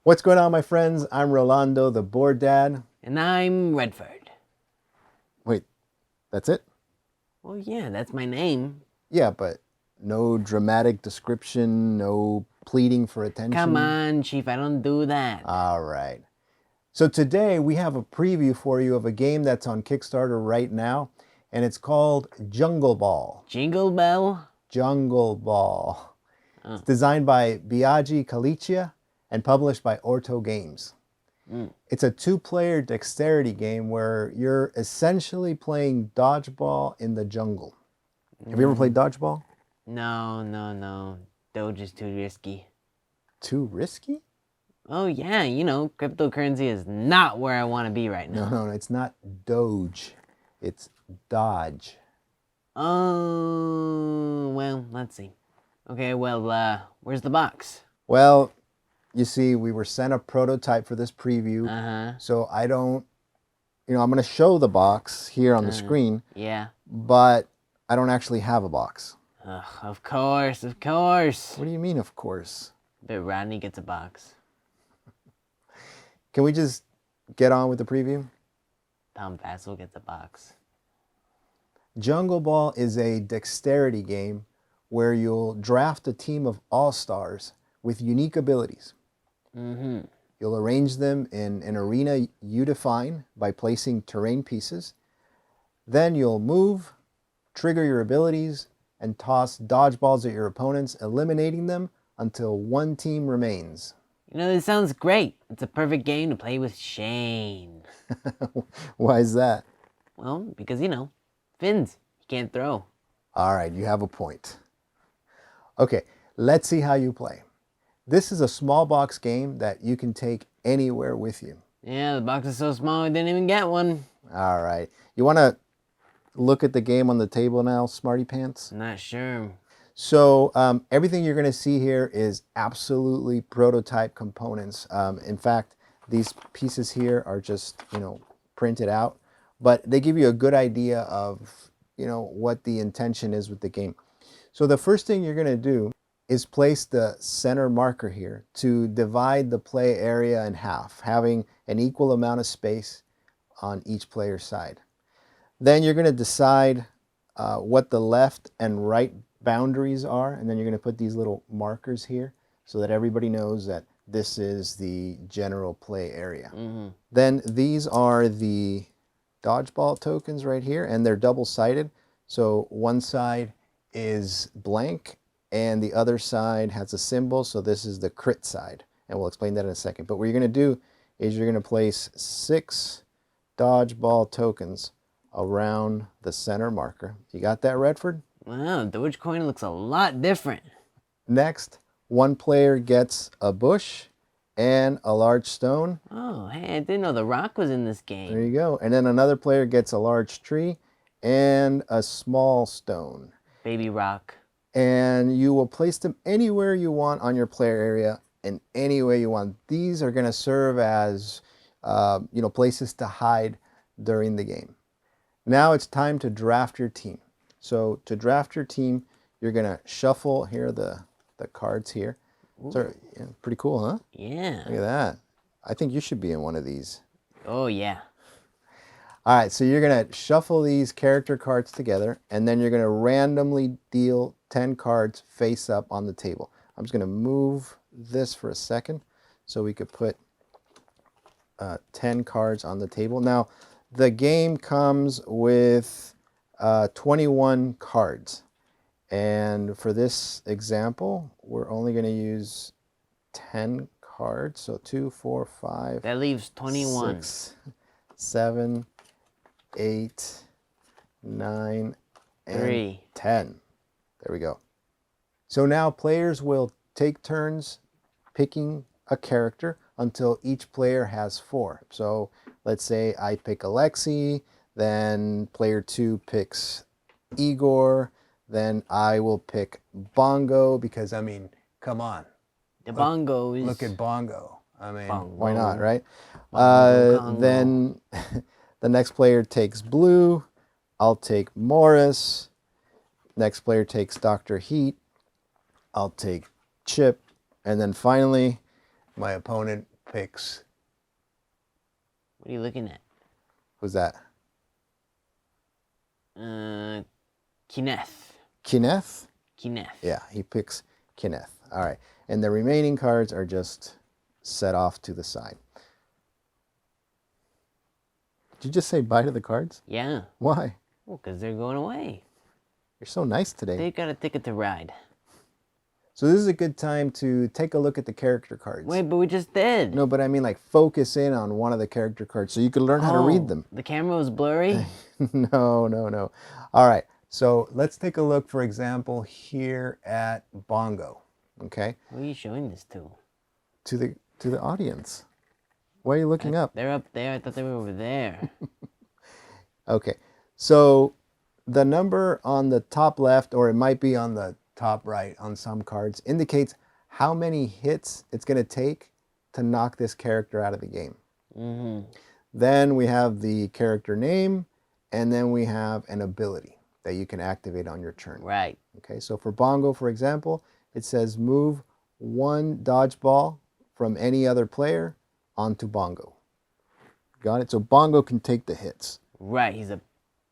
What's going on, my friends? I'm Rolando, the board dad. And I'm Redford. Wait, that's it? Well, yeah, that's my name. Yeah, but no dramatic description, no pleading for attention. Come on, Chief, I don't do that. All right. So today we have a preview for you of a game that's on Kickstarter right now, and it's called JungleBall. Jingle Bell? JungleBall. It's designed by Biagi Kalicia and published by Orto Games. It's a two-player dexterity game where you're essentially playing dodgeball in the jungle. Have you ever played dodgeball? No. Doge is too risky. Too risky? Oh, yeah, you know, cryptocurrency is not where I want to be right now. No, it's not Doge. It's Dodge. Oh, well, let's see. Okay, well, where's the box? Well, you see, we were sent a prototype for this preview. So I don't, I'm going to show the box here on the screen. Yeah. But I don't actually have a box. Of course. What do you mean, of course? But Rodney gets a box. Can we just get on with the preview? Tom Vassell gets a box. JungleBall is a dexterity game where you'll draft a team of all-stars with unique abilities. You'll arrange them in an arena you define by placing terrain pieces. Then you'll move, trigger your abilities, and toss dodgeballs at your opponents, eliminating them until one team remains. You know, this sounds great. It's a perfect game to play with Shane. Why is that? Well, because, fins. You can't throw. All right, you have a point. Okay, let's see how you play. This is a small box game that you can take anywhere with you. Yeah, the box is so small I didn't even get one. All right. You want to look at the game on the table now, Smarty Pants? Not sure. So everything you're going to see here is absolutely prototype components. In fact, these pieces here are just, printed out. But they give you a good idea of, what the intention is with the game. So the first thing you're going to do is place the center marker here to divide the play area in half, having an equal amount of space on each player's side. Then you're going to decide what the left and right boundaries are, and then you're going to put these little markers here so that everybody knows that this is the general play area. Then these are the dodgeball tokens right here, and they're double-sided. So one side is blank and the other side has a symbol, so this is the crit side, and we'll explain that in a second. But what you're going to do is you're going to place 6 dodgeball tokens around the center marker. You got that, Redford? Wow, Dogecoin looks a lot different. Next, one player gets a bush and a large stone. Oh, hey, I didn't know the rock was in this game. There you go. And then another player gets a large tree and a small stone. Baby rock. And you will place them anywhere you want on your player area in any way you want. These are going to serve as places to hide during the game. Now it's time to draft your team. So to draft your team, you're going to shuffle here the cards here. So, yeah, pretty cool, huh? Yeah. Look at that. I think you should be in one of these. Oh, yeah. All right, so you're going to shuffle these character cards together, and then you're going to randomly deal 10 cards face up on the table. I'm just going to move this for a second so we could put 10 cards on the table. Now, the game comes with 21 cards. And for this example, we're only going to use 10 cards. So 2, 4, 5. That leaves 21. 6, 7, 8, 9, and 3. 10. There we go. So now players will take turns picking a character until each player has 4. So let's say I pick Alexi, then player 2 picks Igor, then I will pick Bongo because, come on. The bongos. Look at Bongo. Bongo. Why not, right? Bongo, Then the next player takes Blue. I'll take Morris. Next player takes Dr. Heat. I'll take Chip. And then finally, my opponent picks. What are you looking at? Who's that? Kenneth. Kenneth? Kenneth. Yeah, he picks Kenneth. All right. And the remaining cards are just set off to the side. Did you just say bye to the cards? Yeah. Why? Well, because they're going away. You're so nice today. They got a ticket to ride. So this is a good time to take a look at the character cards. Wait, but we just did. No, but I mean like focus in on one of the character cards so you can learn how to read them. The camera was blurry? No. All right. So let's take a look, for example, here at Bongo. Okay? Who are you showing this to? To the audience. Why are you looking up? They're up there. I thought they were over there. Okay. So the number on the top left, or it might be on the top right on some cards, indicates how many hits it's going to take to knock this character out of the game. Mm-hmm. Then we have the character name, and then we have an ability that you can activate on your turn. Right. Okay, so for Bongo, for example, it says move one dodgeball from any other player onto Bongo. Got it? So Bongo can take the hits. Right. He's a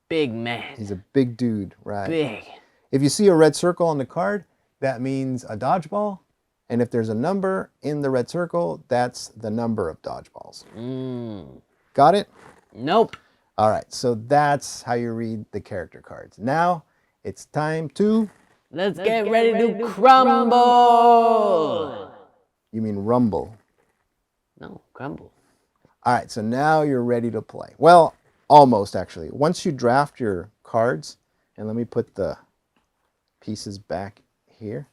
big man. He's a big dude, right? Big. If you see a red circle on the card, that means a dodgeball. And if there's a number in the red circle, that's the number of dodgeballs. Got it? Nope. All right, so that's how you read the character cards. Now it's time to... Let's get ready to crumble. You mean rumble. No, crumble. All right, so now you're ready to play. Well, almost actually. Once you draft your cards, and let me put the pieces back here,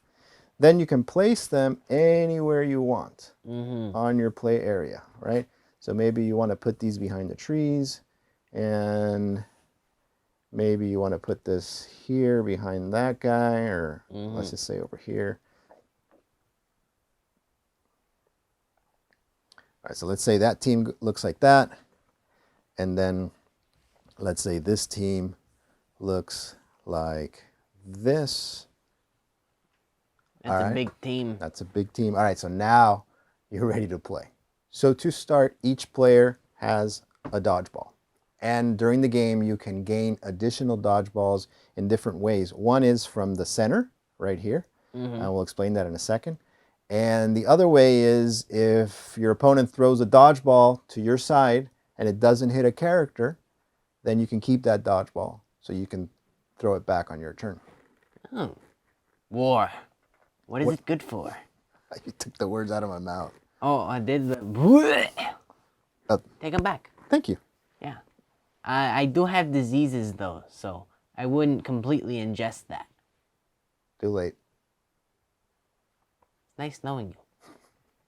then you can place them anywhere you want on your play area, right? So maybe you want to put these behind the trees, and maybe you want to put this here behind that guy, or let's just say over here. All right, so let's say that team looks like that, and then let's say this team looks like this. That's a big team. That's a big team. All right, so now you're ready to play. So to start, each player has a dodgeball. And during the game, you can gain additional dodgeballs in different ways. One is from the center, right here. And we'll explain that in a second. And the other way is if your opponent throws a dodgeball to your side and it doesn't hit a character, then you can keep that dodgeball so you can throw it back on your turn. Oh. War. What is it good for? You took the words out of my mouth. Oh, I did the... Take them back. Thank you. Yeah. I do have diseases, though, so I wouldn't completely ingest that. Too late. It's nice knowing you.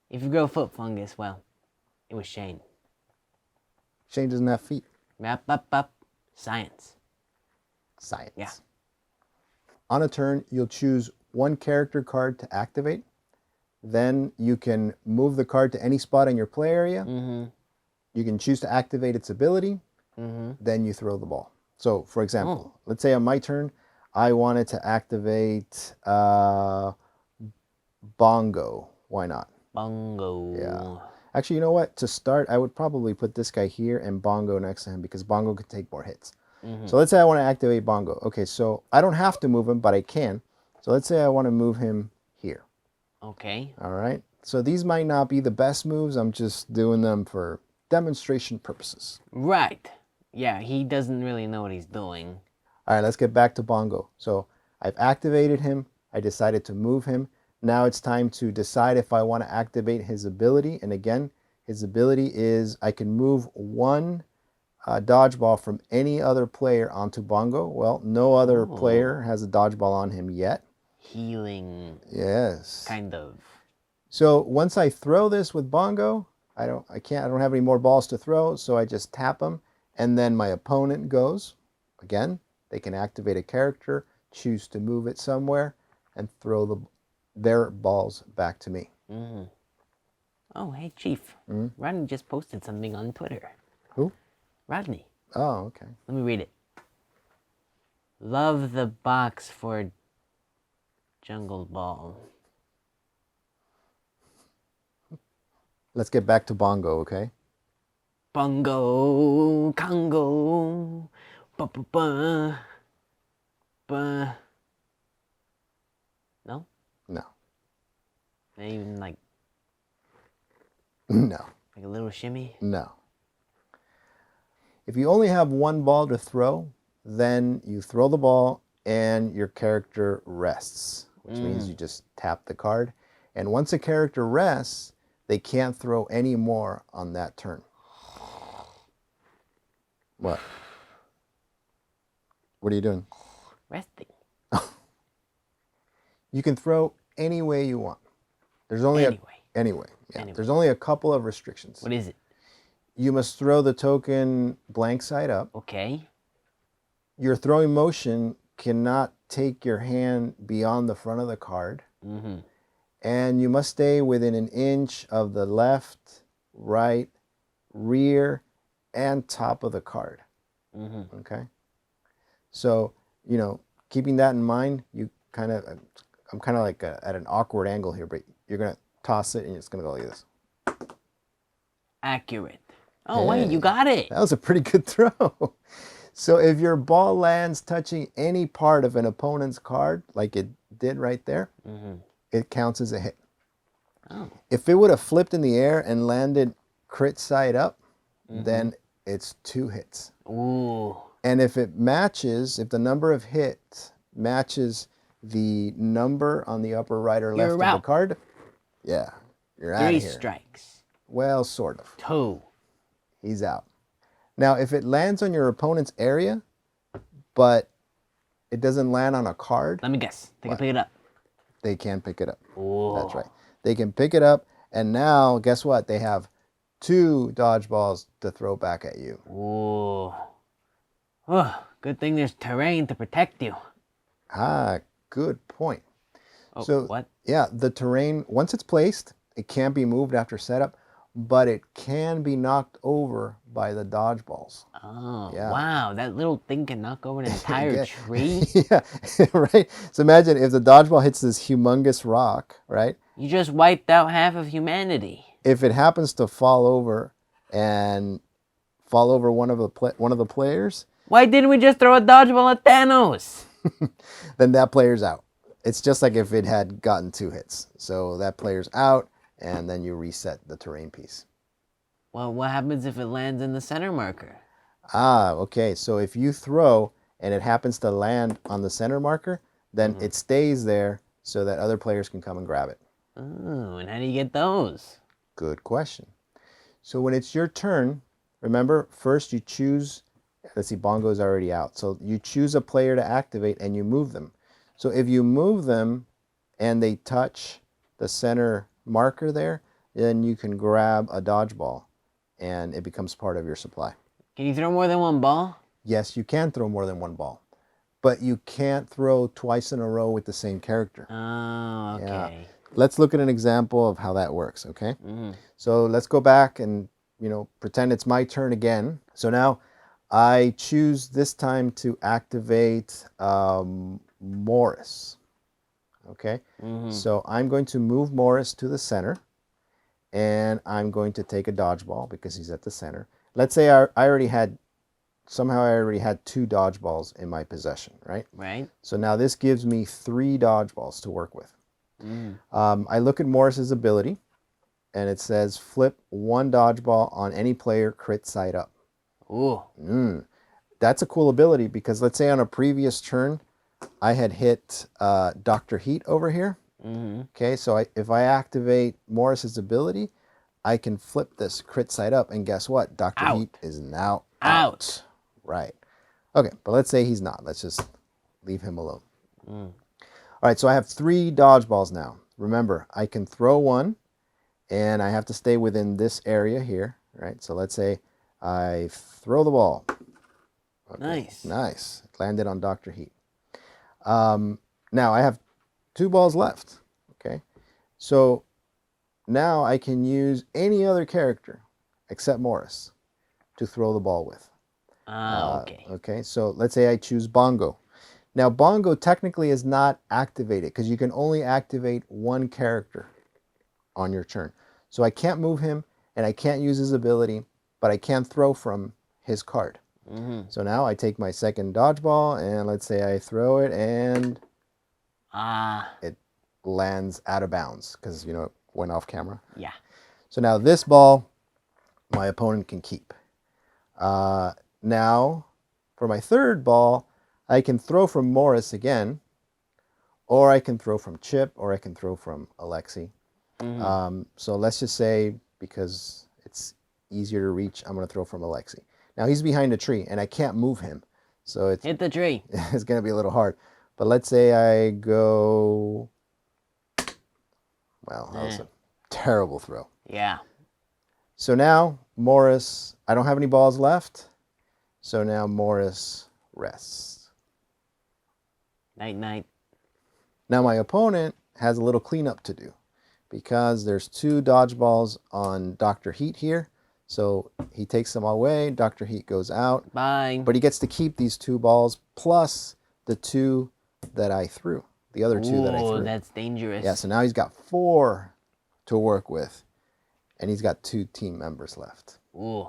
If you grow foot fungus, well, it was Shane. Shane doesn't have feet. Up. Science. Science. Yeah. On a turn, you'll choose one character card to activate. Then you can move the card to any spot in your play area. You can choose to activate its ability. Then you throw the ball. So, for example, let's say on my turn, I wanted to activate Bongo. Why not? Bongo. Yeah. Actually, you know what? To start, I would probably put this guy here and Bongo next to him because Bongo could take more hits. So let's say I want to activate Bongo. Okay, so I don't have to move him, but I can. So let's say I want to move him here. Okay. All right. So these might not be the best moves. I'm just doing them for demonstration purposes. Right. Yeah, he doesn't really know what he's doing. All right, let's get back to Bongo. So I've activated him. I decided to move him. Now it's time to decide if I want to activate his ability. And again, his ability is I can move one dodgeball from any other player onto Bongo. Well, no other player has a dodgeball on him yet. Healing. Yes. Kind of. So once I throw this with Bongo, I don't have any more balls to throw, so I just tap them, and then my opponent goes. Again, they can activate a character, choose to move it somewhere, and throw their balls back to me. Oh, hey, Chief. Rodney just posted something on Twitter. Who? Rodney. Oh, okay. Let me read it. Love the box for JungleBall. Let's get back to Bongo, okay? Bongo, Congo, ba ba ba, ba. No, No. not even like No. a little shimmy. No. If you only have one ball to throw, then you throw the ball and your character rests, which means you just tap the card. And once a character rests, they can't throw any more on that turn. What? What are you doing? Resting. You can throw any way you want. There's only Anyway. Yeah. There's only a couple of restrictions. What is it? You must throw the token blank side up. Okay. Your throwing motion cannot take your hand beyond the front of the card. Mm-hmm. And you must stay within an inch of the left, right, rear, and top of the card. Mm-hmm. Okay? So, keeping that in mind, I'm kind of like at an awkward angle here, but you're going to toss it and it's going to go like this. Accurate. Oh, wait, you got it. That was a pretty good throw. So if your ball lands touching any part of an opponent's card, like it did right there, it counts as a hit. Oh. If it would have flipped in the air and landed crit side up, then it's 2 hits. Ooh. And if the number of hits matches the number on the upper right or left of the card, yeah, you're out of here. 3 strikes. Well, sort of. 2. He's out. Now, if it lands on your opponent's area, but it doesn't land on a card. Let me guess. They can pick it up. They can pick it up. Ooh. That's right. They can pick it up, and now, guess what? They have 2 dodgeballs to throw back at you. Ooh. Oh, good thing there's terrain to protect you. Ah, good point. Oh, So, what? Yeah, the terrain, once it's placed, it can't be moved after setup, but it can be knocked over by the dodgeballs. Oh, Yeah. wow. That little thing can knock over an entire tree? Yeah, right? So imagine if the dodgeball hits this humongous rock, right? You just wiped out half of humanity. If it happens to fall over one of the players, Why didn't we just throw a dodgeball at Thanos? then that player's out. It's just like if it had gotten 2 hits. So that player's out, and then you reset the terrain piece. Well, what happens if it lands in the center marker? Ah, okay. So if you throw and it happens to land on the center marker, then it stays there so that other players can come and grab it. Oh, and how do you get those? Good question. So when it's your turn, remember, first you choose, let's see, Bongo's already out. So you choose a player to activate and you move them. So if you move them and they touch the center marker there, then you can grab a dodgeball and it becomes part of your supply. Can you throw more than one ball? Yes, you can throw more than one ball, but you can't throw twice in a row with the same character. Oh, okay. Yeah. Let's look at an example of how that works, okay? So let's go back and, pretend it's my turn again. So now I choose this time to activate Morris, okay? So I'm going to move Morris to the center, and I'm going to take a dodgeball because he's at the center. Let's say I already had 2 dodgeballs in my possession, right? Right. So now this gives me 3 dodgeballs to work with. I look at Morris's ability, and it says flip 1 dodgeball on any player crit side up. Ooh. That's a cool ability because let's say on a previous turn, I had hit Dr. Heat over here. Okay, so if I activate Morris's ability, I can flip this crit side up, and guess what? Dr. Heat is now out. Right. Okay, but let's say he's not. Let's just leave him alone. All right, so I have 3 dodgeballs now. Remember, I can throw one, and I have to stay within this area here, right? So let's say I throw the ball. Okay, nice. It landed on Dr. Heat. Now I have 2 balls left, okay? So now I can use any other character except Morris to throw the ball with. Okay. Okay, so let's say I choose Bongo. Now Bongo technically is not activated because you can only activate 1 character on your turn. So I can't move him, and I can't use his ability, but I can throw from his card. So now I take my second dodgeball, and let's say I throw it, and it lands out of bounds because, it went off camera. Yeah. So now this ball, my opponent can keep. Now, for my third ball, I can throw from Morris again, or I can throw from Chip, or I can throw from Alexi. So let's just say, because it's easier to reach, I'm going to throw from Alexi. Now he's behind a tree, and I can't move him. So it's Hit the tree. it's going to be a little hard. But let's say I go... Well, that was a terrible throw. Yeah. So now Morris, I don't have any balls left. So now Morris rests. Night, night. Now my opponent has a little cleanup to do because there's 2 dodgeballs on Dr. Heat here. So he takes them away. Dr. Heat goes out. Bye. But he gets to keep these 2 balls plus the 2 that I threw. The other 2 that I threw. Oh, that's dangerous. Yeah, so now he's got 4 to work with. And he's got 2 team members left. Ooh.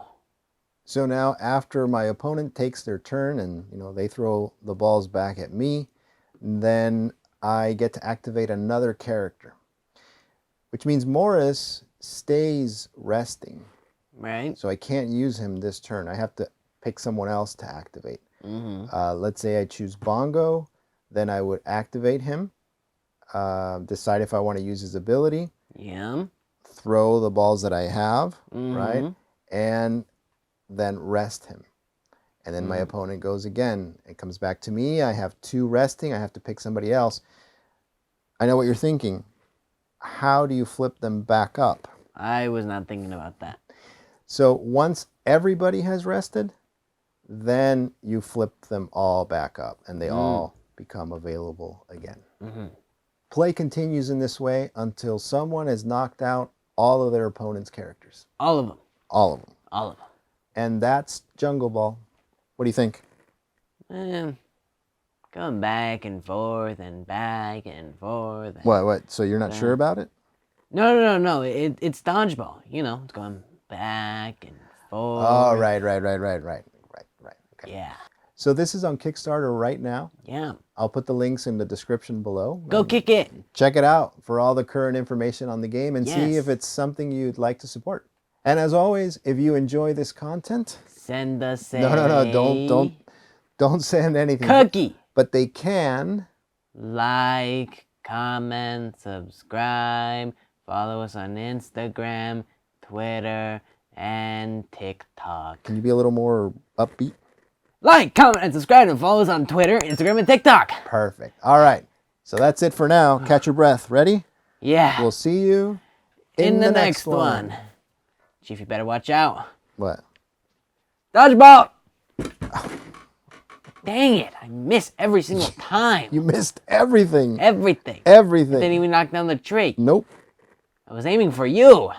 So now after my opponent takes their turn and, they throw the balls back at me, then I get to activate another character, which means Morris stays resting. Right. So I can't use him this turn. I have to pick someone else to activate. Let's say I choose Bongo, then I would activate him, decide if I want to use his ability, throw the balls that I have, right? And then rest him. And then my opponent goes again. It comes back to me. I have 2 resting. I have to pick somebody else. I know what you're thinking. How do you flip them back up? I was not thinking about that. So once everybody has rested, then you flip them all back up and they all become available again. Play continues in this way until someone has knocked out all of their opponent's characters. All of them. All of them. All of them. And that's JungleBall. What do you think? Going back and forth and back and forth. And What? So you're not sure about it? No. It's dodgeball. It's going back and forth. Oh, right. Okay. Yeah. So this is on Kickstarter right now. Yeah. I'll put the links in the description below. Go kick it. Check it out for all the current information on the game and see if it's something you'd like to support. And as always, if you enjoy this content, send us a no, don't send anything. Cookie. But they can like, comment, subscribe, follow us on Instagram, Twitter, and TikTok. Can you be a little more upbeat? Like, comment, and subscribe, and follow us on Twitter, Instagram, and TikTok. Perfect. All right. So that's it for now. Catch your breath. Ready? Yeah. We'll see you in the next one. Chief, you better watch out. What? Dodgeball! Dang it. I miss every single time. You missed everything. Everything. Everything. I didn't even knock down the tree. Nope. I was aiming for you.